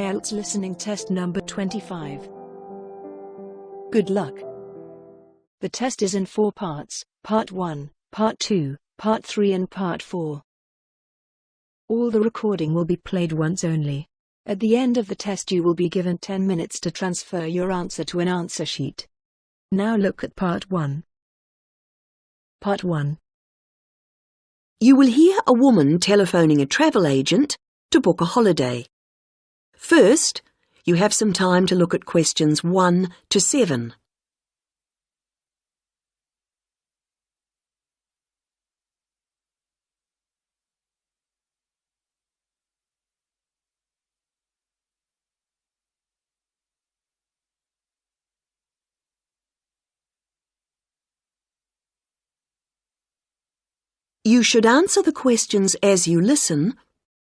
IELTS Listening Test number 25. Good luck. The test is in 4 parts, Part 1, Part 2, Part 3 and Part 4. All the recording will be played once only. At the end of the test you will be given 10 minutes to transfer your answer to an answer sheet. Now look at Part 1. Part 1. You will hear a woman telephoning a travel agent to book a holiday. First, you have some time to look at questions 1 to 7. You should answer the questions as you listen,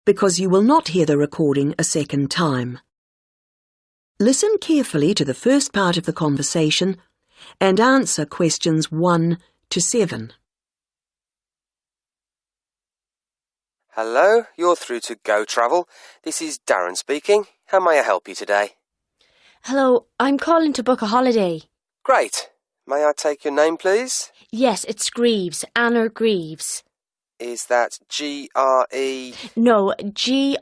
because you will not hear the recording a second time. Listen carefully to the first part of the conversation and answer questions 1 to 7. Hello, you're through to Go Travel. This is Darren speaking. How may I help you today? Hello, I'm calling to book a holiday. Great. May I take your name, please? Yes, it's Greaves, Anna Greaves. Is that G-R-E... No, Grieves,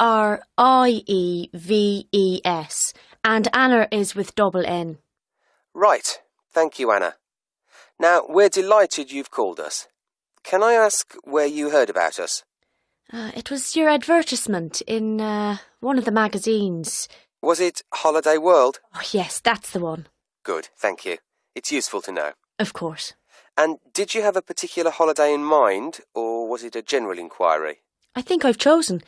and Anna is with double N. Right. Thank you, Anna. Now, we're delighted you've called us. Can I ask where you heard about us? It was your advertisement in one of the magazines. Was it Holiday World? Oh, yes, that's the one. Good, thank you. It's useful to know. Of course. And did you have a particular holiday in mind, or was it a general inquiry? I think I've chosen.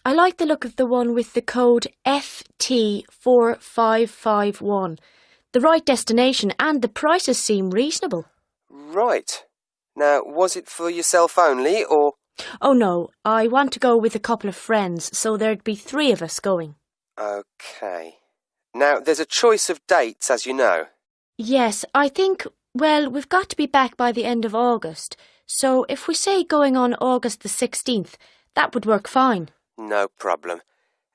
I like the look of the one with the code FT4551. The right destination and the prices seem reasonable. Right. Now, was it for yourself only, or...? Oh no, I want to go with a couple of friends, so there'd be 3 of us going. OK. Now, there's a choice of dates, as you know. Yes, I think, well, we've got to be back by the end of August, so if we say going on August the 16th, that would work fine. No problem.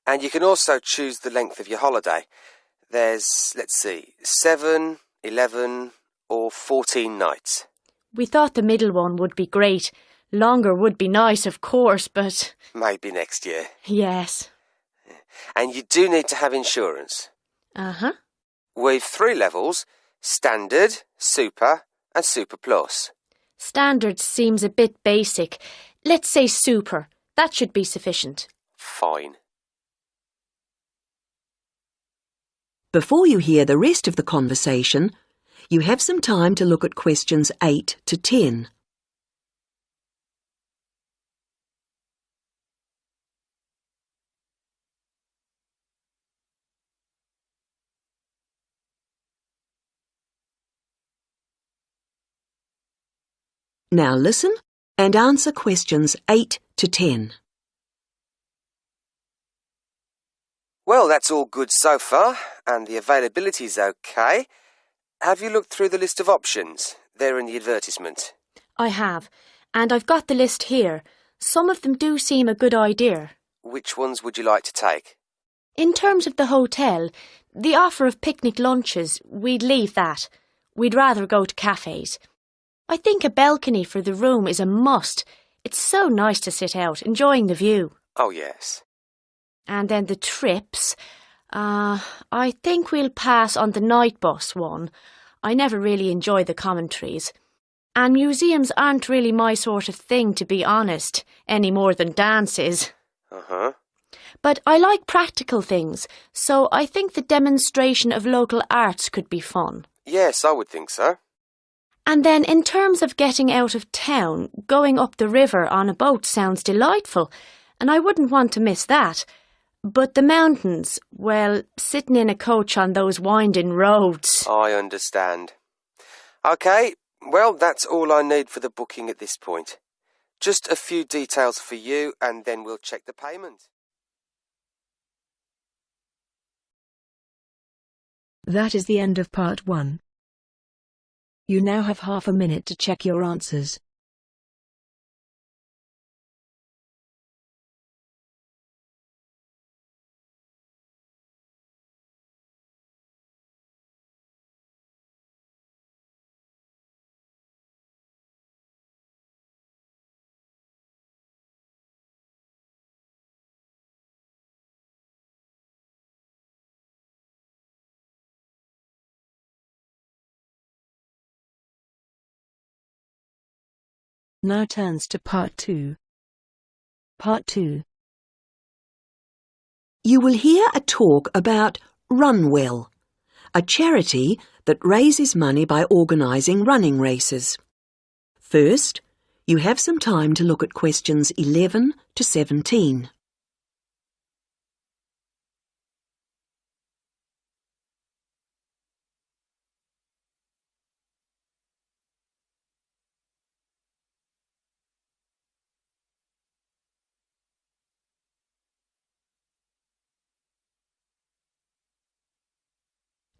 And you can also choose the length of your holiday. There's, let's see, 7, 11 or 14 nights. We thought the middle one would be great. Longer would be nice, of course, but... Maybe next year. Yes. And you do need to have insurance. Uh-huh. With 3 levels, Standard, Super and Super Plus. Standard seems a bit basic. Let's say Super. That should be sufficient. Fine. Before you hear the rest of the conversation, you have some time to look at questions 8 to 10. Now listen and answer questions 8 to 10. Well, that's all good so far, and the availability's OK. Have you looked through the list of options? They're in the advertisement. I have, and I've got the list here. Some of them do seem a good idea. Which ones would you like to take? In terms of the hotel, the offer of picnic lunches, we'd leave that. We'd rather go to cafes. I think a balcony for the room is a must. It's so nice to sit out, enjoying the view. Oh, yes. And then the trips. I think we'll pass on the night bus one. I never really enjoy the commentaries. And museums aren't really my sort of thing, to be honest, any more than dances. Uh-huh. But I like practical things, so I think the demonstration of local arts could be fun. Yes, I would think so. And then in terms of getting out of town, going up the river on a boat sounds delightful, and I wouldn't want to miss that. But the mountains, well, sitting in a coach on those winding roads... I understand. OK, well, that's all I need for the booking at this point. Just a few details for you, and then we'll check the payment. That is the end of Part 1. You now have half a minute to check your answers. Now turns to Part 2. Part 2. You will hear a talk about Run Well, a charity that raises money by organising running races. First, you have some time to look at questions 11 to 17.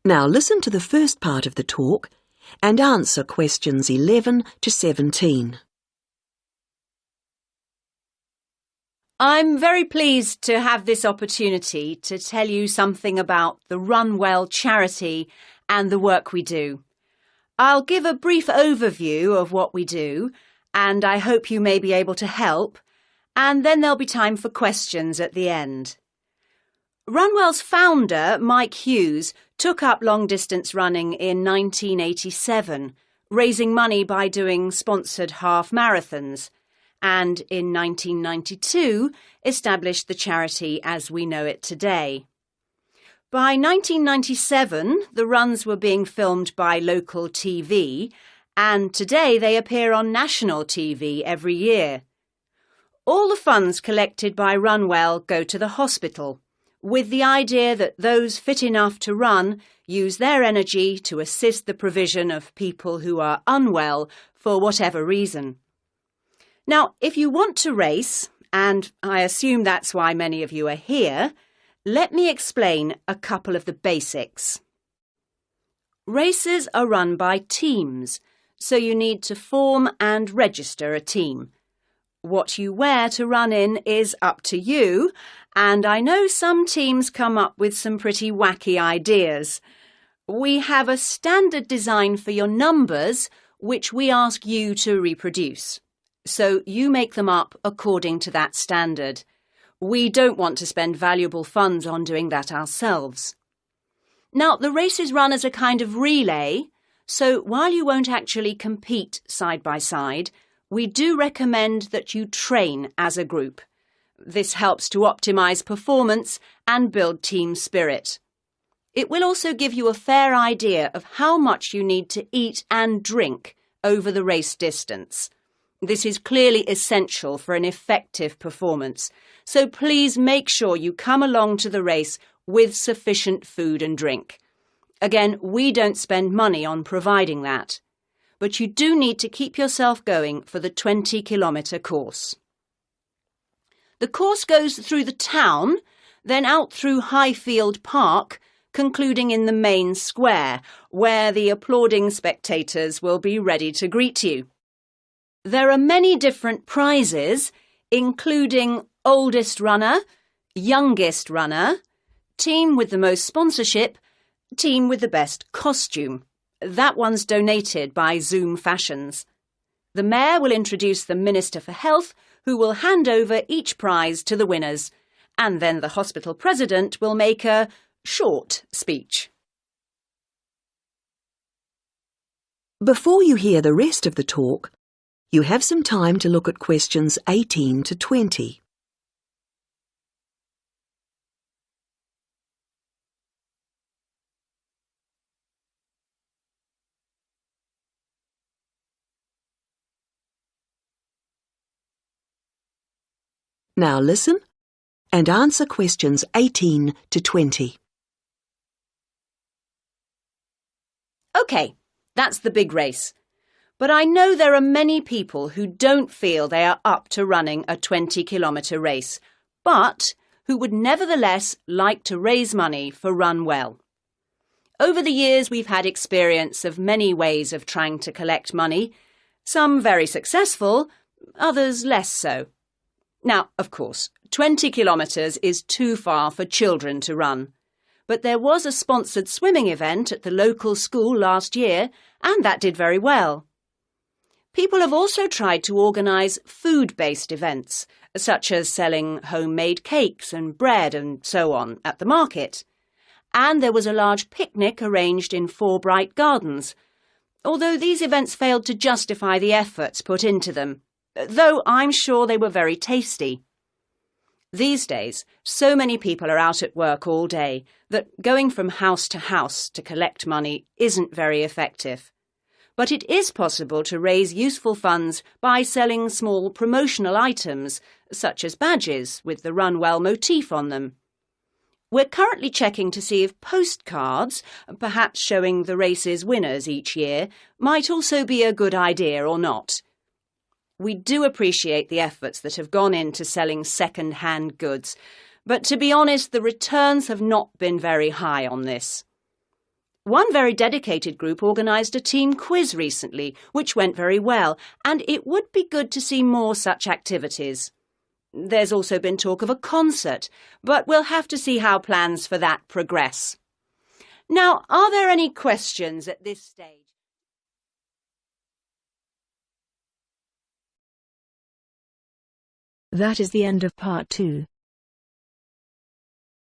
Now listen to the first part of the talk and answer questions 11 to 17. I'm very pleased to have this opportunity to tell you something about the Run Well charity and the work we do. I'll give a brief overview of what we do, and I hope you may be able to help, and then there'll be time for questions at the end. Runwell's founder, Mike Hughes, took up long-distance running in 1987, raising money by doing sponsored half marathons, and in 1992 established the charity as we know it today. By 1997, the runs were being filmed by local TV, and today they appear on national TV every year. All the funds collected by Runwell go to the hospital, with the idea that those fit enough to run use their energy to assist the provision of people who are unwell for whatever reason. Now, if you want to race, and I assume that's why many of you are here, let me explain a couple of the basics. Races are run by teams, so you need to form and register a team. What you wear to run in is up to you, and I know some teams come up with some pretty wacky ideas. We have a standard design for your numbers, which we ask you to reproduce. So you make them up according to that standard. We don't want to spend valuable funds on doing that ourselves. Now, the race is run as a kind of relay, so while you won't actually compete side by side, we do recommend that you train as a group. This helps to optimise performance and build team spirit. It will also give you a fair idea of how much you need to eat and drink over the race distance. This is clearly essential for an effective performance, so please make sure you come along to the race with sufficient food and drink. Again, we don't spend money on providing that, but you do need to keep yourself going for the 20-kilometre course. The course goes through the town, then out through Highfield Park, concluding in the main square, where the applauding spectators will be ready to greet you. There are many different prizes, including oldest runner, youngest runner, team with the most sponsorship, team with the best costume. That one's donated by Zoom Fashions. The Mayor will introduce the Minister for Health, who will hand over each prize to the winners, and then the hospital president will make a short speech. Before you hear the rest of the talk, you have some time to look at questions 18 to 20. Now listen and answer questions 18 to 20. OK, that's the big race. But I know there are many people who don't feel they are up to running a 20-kilometre race, but who would nevertheless like to raise money for Run Well. Over the years, we've had experience of many ways of trying to collect money, some very successful, others less so. Now, of course, 20 kilometres is too far for children to run. But there was a sponsored swimming event at the local school last year, and that did very well. People have also tried to organise food-based events, such as selling homemade cakes and bread and so on at the market. And there was a large picnic arranged in 4 bright gardens, although these events failed to justify the efforts put into them. though I'm sure they were very tasty. These days, so many people are out at work all day that going from house to collect money isn't very effective. But it is possible to raise useful funds by selling small promotional items, such as badges with the Run Well motif on them. We're currently checking to see if postcards, perhaps showing the race's winners each year, might also be a good idea or not. We do appreciate the efforts that have gone into selling second-hand goods, but to be honest, the returns have not been very high on this. One very dedicated group organised a team quiz recently, which went very well, and it would be good to see more such activities. There's also been talk of a concert, but we'll have to see how plans for that progress. Now, are there any questions at this stage? That is the end of part 2.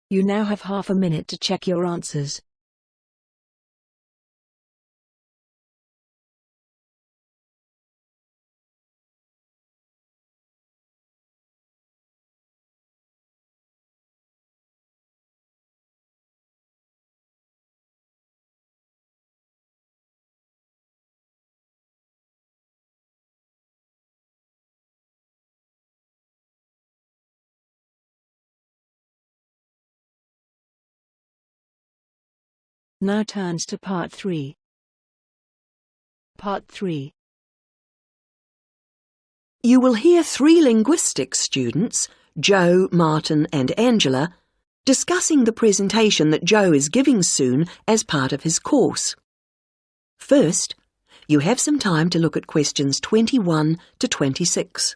You now have half a minute to check your answers. Now turns to part 3. Part 3. You will hear 3 linguistics students, Joe, Martin and Angela, discussing the presentation that Joe is giving soon as part of his course. First, you have some time to look at questions 21 to 26.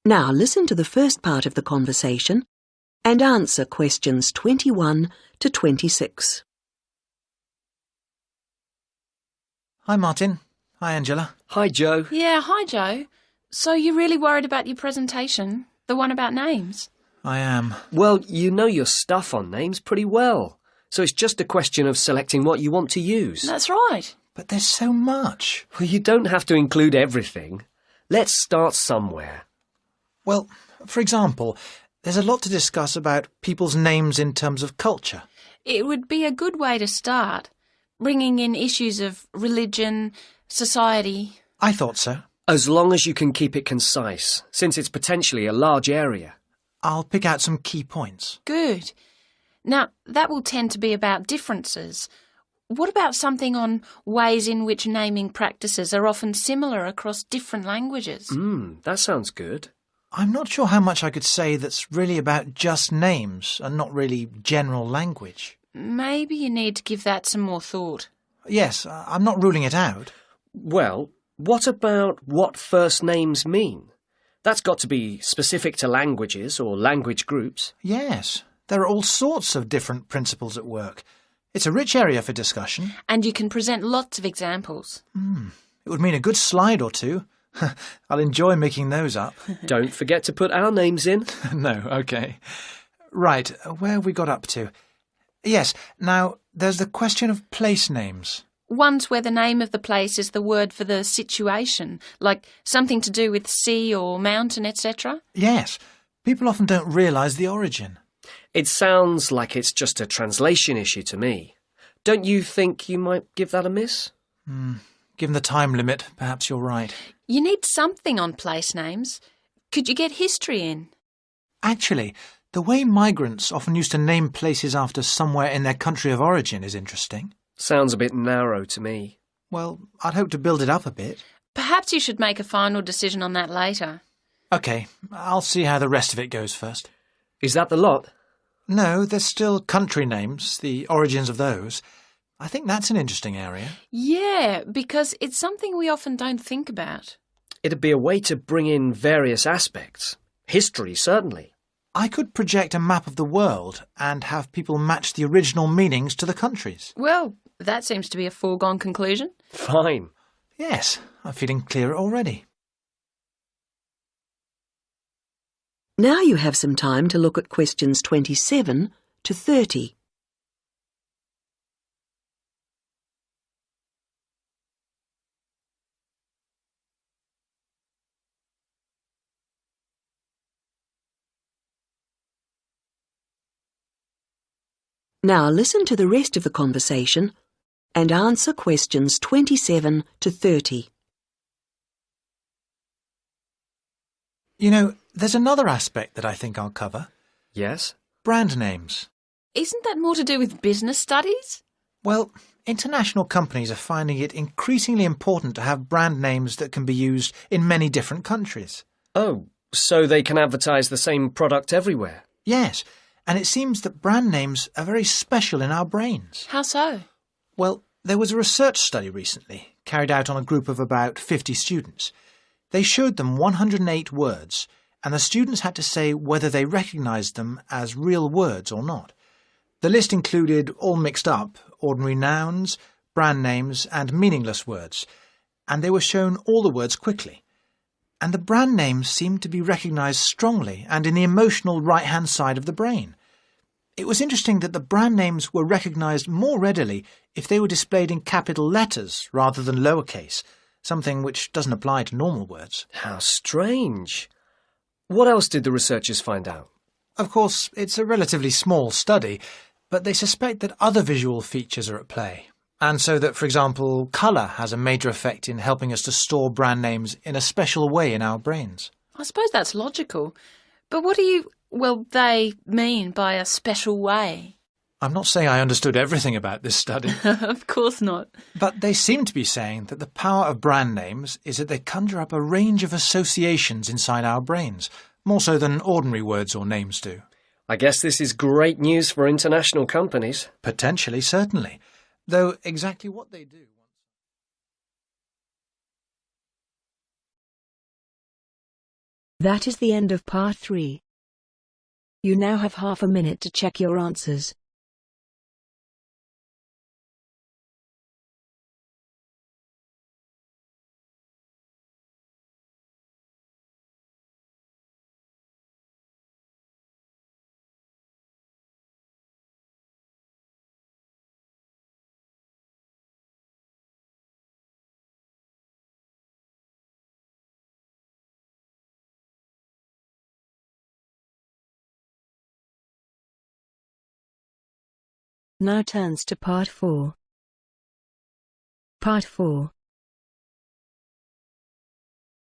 Now listen to the first part of the conversation and answer questions 21 to 26. Hi, Martin. Hi, Angela. Hi, Joe. Yeah, hi, Joe. So you're really worried about your presentation? The one about names? I am. Well, you know your stuff on names pretty well, so it's just a question of selecting what you want to use. That's right. But there's so much. Well, you don't have to include everything. Let's start somewhere. Well, for example, there's a lot to discuss about people's names in terms of culture. It would be a good way to start, bringing in issues of religion, society. I thought so. As long as you can keep it concise, since it's potentially a large area. I'll pick out some key points. Good. Now, that will tend to be about differences. What about something on ways in which naming practices are often similar across different languages? That sounds good. I'm not sure how much I could say that's really about just names and not really general language. Maybe you need to give that some more thought. Yes, I'm not ruling it out. Well, what about what first names mean? That's got to be specific to languages or language groups. Yes, there are all sorts of different principles at work. It's a rich area for discussion. And you can present lots of examples. It would mean a good slide or two. I'll enjoy making those up. Don't forget to put our names in. No, OK. Right, where have we got up to? Yes, now there's the question of place names. Ones where the name of the place is the word for the situation, like something to do with sea or mountain, etc. Yes, people often don't realise the origin. It sounds like it's just a translation issue to me. Don't you think you might give that a miss? Given the time limit, perhaps you're right. You need something on place names. Could you get history in? Actually, the way migrants often used to name places after somewhere in their country of origin is interesting. Sounds a bit narrow to me. Well, I'd hope to build it up a bit. Perhaps you should make a final decision on that later. OK, I'll see how the rest of it goes first. Is that the lot? No, there's still country names, the origins of those. I think that's an interesting area. Yeah, because it's something we often don't think about. It'd be a way to bring in various aspects. History, certainly. I could project a map of the world and have people match the original meanings to the countries. Well, that seems to be a foregone conclusion. Fine. Yes, I'm feeling clearer already. Now you have some time to look at questions 27 to 30. Now listen to the rest of the conversation and answer questions 27 to 30. You know, there's another aspect that I think I'll cover. Yes? Brand names. Isn't that more to do with business studies? Well, international companies are finding it increasingly important to have brand names that can be used in many different countries. Oh, so they can advertise the same product everywhere? Yes, and it seems that brand names are very special in our brains. How so? Well, there was a research study recently, carried out on a group of about 50 students. They showed them 108 words, and the students had to say whether they recognised them as real words or not. The list included, all mixed up, ordinary nouns, brand names and meaningless words, and they were shown all the words quickly. And the brand names seemed to be recognised strongly and in the emotional right-hand side of the brain. It was interesting that the brand names were recognised more readily if they were displayed in capital letters rather than lowercase, something which doesn't apply to normal words. How strange. What else did the researchers find out? Of course, it's a relatively small study, but they suspect that other visual features are at play, and so that, for example, colour has a major effect in helping us to store brand names in a special way in our brains. I suppose that's logical. But what do they mean by a special way? I'm not saying I understood everything about this study. Of course not. But they seem to be saying that the power of brand names is that they conjure up a range of associations inside our brains, more so than ordinary words or names do. I guess this is great news for international companies. Potentially, certainly. Though exactly what they do... That is the end of part 3. You now have half a minute to check your answers. Now turns to part 4. Part 4.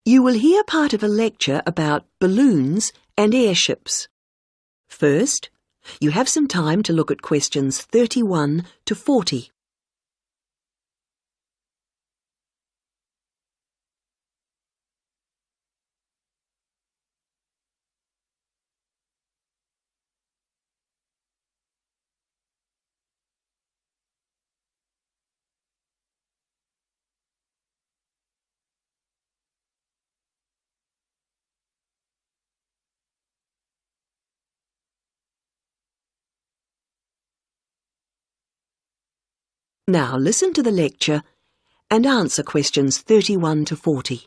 You will hear part of a lecture about balloons and airships. First, you have some time to look at questions 31 to 40. Now listen to the lecture and answer questions 31 to 40.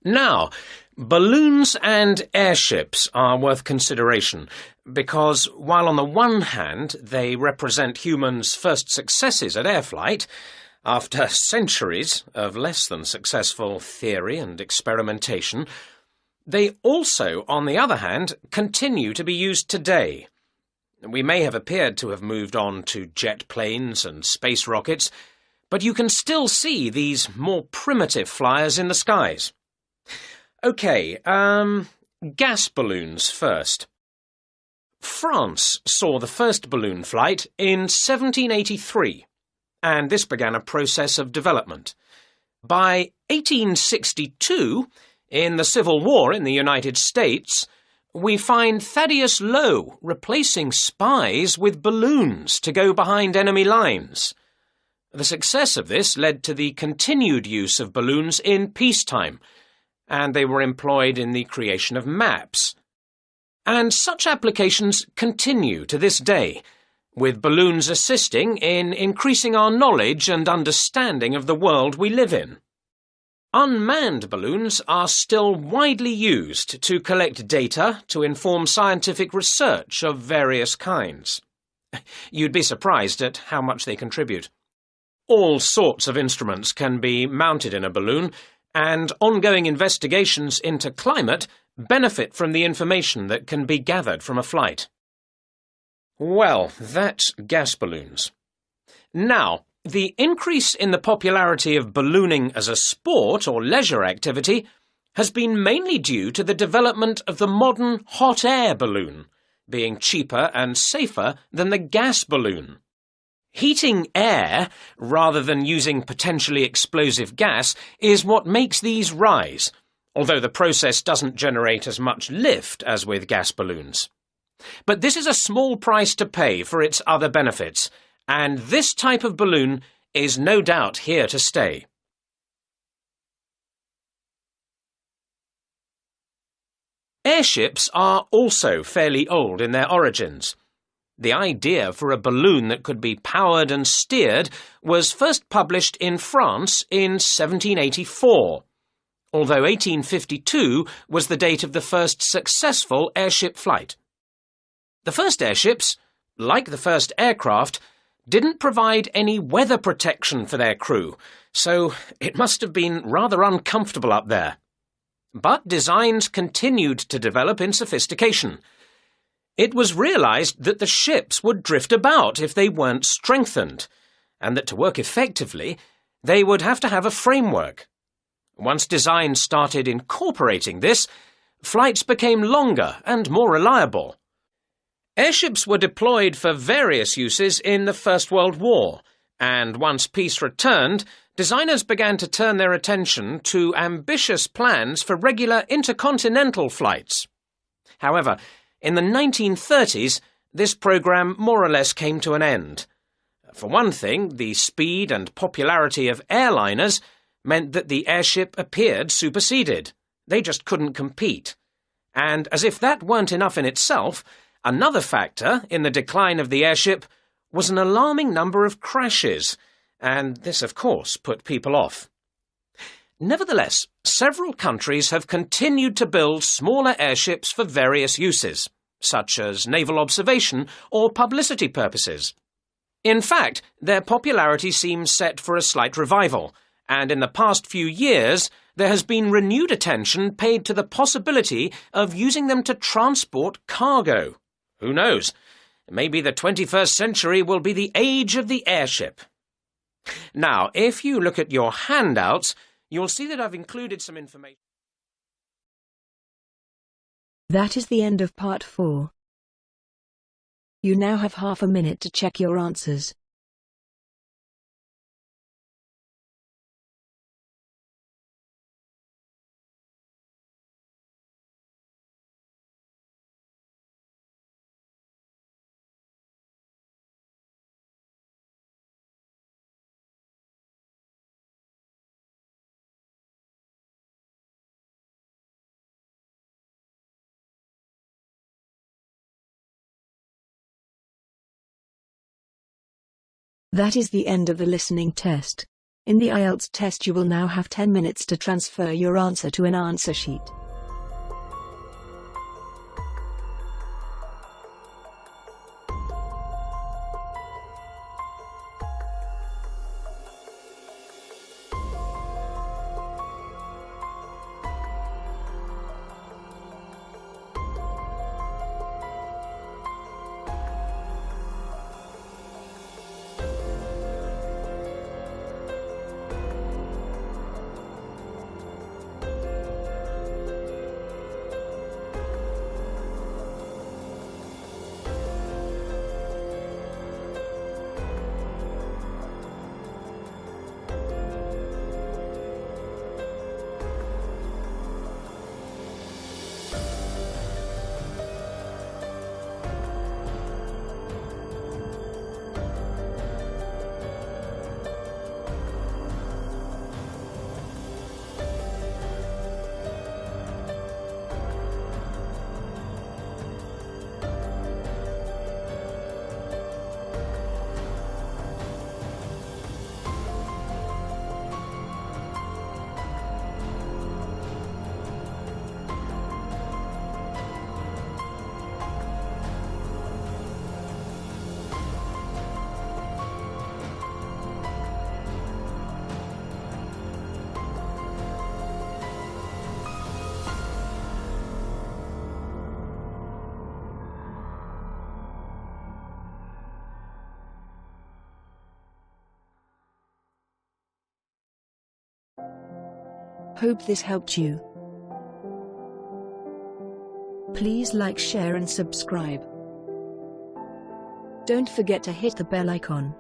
Now, balloons and airships are worth consideration because while on the one hand they represent humans' first successes at air flight, after centuries of less than successful theory and experimentation, they also, on the other hand, continue to be used today. We may have appeared to have moved on to jet planes and space rockets, but you can still see these more primitive flyers in the skies. OK, gas balloons first. France saw the first balloon flight in 1783, and this began a process of development. By 1862, in the Civil War in the United States, we find Thaddeus Lowe replacing spies with balloons to go behind enemy lines. The success of this led to the continued use of balloons in peacetime, and they were employed in the creation of maps. And such applications continue to this day, with balloons assisting in increasing our knowledge and understanding of the world we live in. Unmanned balloons are still widely used to collect data to inform scientific research of various kinds. You'd be surprised at how much they contribute. All sorts of instruments can be mounted in a balloon, and ongoing investigations into climate benefit from the information that can be gathered from a flight. Well, that's gas balloons. Now, the increase in the popularity of ballooning as a sport or leisure activity has been mainly due to the development of the modern hot air balloon, being cheaper and safer than the gas balloon. Heating air, rather than using potentially explosive gas, is what makes these rise, although the process doesn't generate as much lift as with gas balloons. But this is a small price to pay for its other benefits, and this type of balloon is no doubt here to stay. Airships are also fairly old in their origins. The idea for a balloon that could be powered and steered was first published in France in 1784, although 1852 was the date of the first successful airship flight. The first airships, like the first aircraft, didn't provide any weather protection for their crew, so it must have been rather uncomfortable up there. But designs continued to develop in sophistication. It was realised that the ships would drift about if they weren't strengthened, and that to work effectively, they would have to have a framework. Once designs started incorporating this, flights became longer and more reliable. Airships were deployed for various uses in the First World War, and once peace returned, designers began to turn their attention to ambitious plans for regular intercontinental flights. However, in the 1930s, this program more or less came to an end. For one thing, the speed and popularity of airliners meant that the airship appeared superseded. They just couldn't compete. And as if that weren't enough in itself, another factor in the decline of the airship was an alarming number of crashes, and this, of course, put people off. Nevertheless, several countries have continued to build smaller airships for various uses, such as naval observation or publicity purposes. In fact, their popularity seems set for a slight revival, and in the past few years there has been renewed attention paid to the possibility of using them to transport cargo. Who knows? Maybe the 21st century will be the age of the airship. Now, if you look at your handouts, you'll see that I've included some information. That is the end of part 4. You now have half a minute to check your answers. That is the end of the listening test. In the IELTS test you will now have 10 minutes to transfer your answer to an answer sheet. Hope this helped you. Please like, share and subscribe. Don't forget to hit the bell icon.